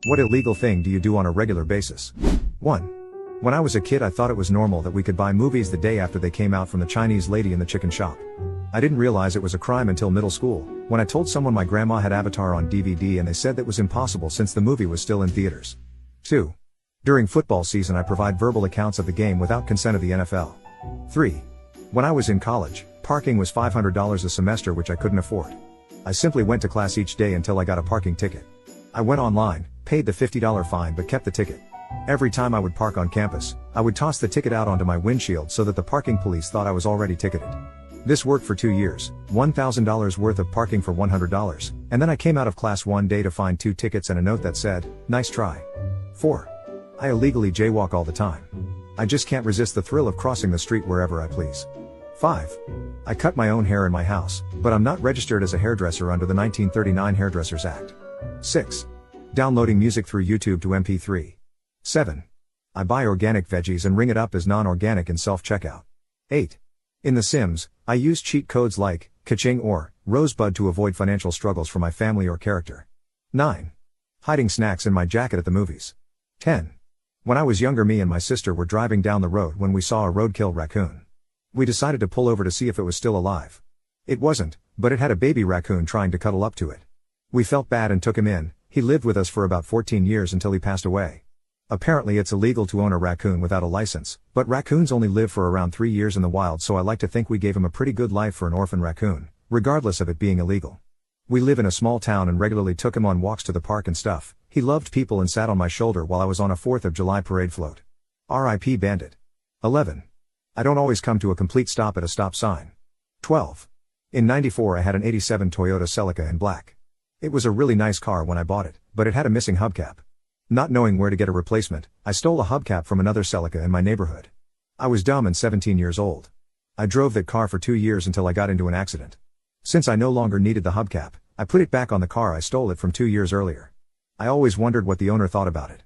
What illegal thing do you do on a regular basis? 1. When I was a kid I thought it was normal that we could buy movies the day after they came out from the Chinese lady in the chicken shop. I didn't realize it was a crime until middle school, when I told someone my grandma had Avatar on DVD and they said that was impossible since the movie was still in theaters. 2. During football season I provide verbal accounts of the game without consent of the NFL. 3. When I was in college, parking was $500 a semester which I couldn't afford. I simply went to class each day until I got a parking ticket. I went online, paid the $50 fine but kept the ticket. Every time I would park on campus, I would toss the ticket out onto my windshield so that the parking police thought I was already ticketed. This worked for 2 years, $1,000 worth of parking for $100, and then I came out of class one day to find 2 tickets and a note that said, "Nice try." 4. I illegally jaywalk all the time. I just can't resist the thrill of crossing the street wherever I please. 5. I cut my own hair in my house, but I'm not registered as a hairdresser under the 1939 Hairdressers Act. 6. Downloading music through YouTube to MP3. 7. I buy organic veggies and ring it up as non-organic in self-checkout. 8. In The Sims, I use cheat codes like Kaching or Rosebud to avoid financial struggles for my family or character. 9. Hiding snacks in my jacket at the movies. 10. When I was younger me and my sister were driving down the road when we saw a roadkill raccoon. We decided to pull over to see if it was still alive. It wasn't, but it had a baby raccoon trying to cuddle up to it. We felt bad and took him in. He lived with us for about 14 years until he passed away. Apparently it's illegal to own a raccoon without a license, but raccoons only live for around 3 years in the wild, so I like to think we gave him a pretty good life for an orphan raccoon, regardless of it being illegal. We live in a small town and regularly took him on walks to the park and stuff. He loved people and sat on my shoulder while I was on a 4th of July parade float. R.I.P. Bandit. 11. I don't always come to a complete stop at a stop sign. 12. In '94 I had an '87 Toyota Celica in black. It was a really nice car when I bought it, but it had a missing hubcap. Not knowing where to get a replacement, I stole a hubcap from another Celica in my neighborhood. I was dumb and 17 years old. I drove that car for 2 years until I got into an accident. Since I no longer needed the hubcap, I put it back on the car I stole it from 2 years earlier. I always wondered what the owner thought about it.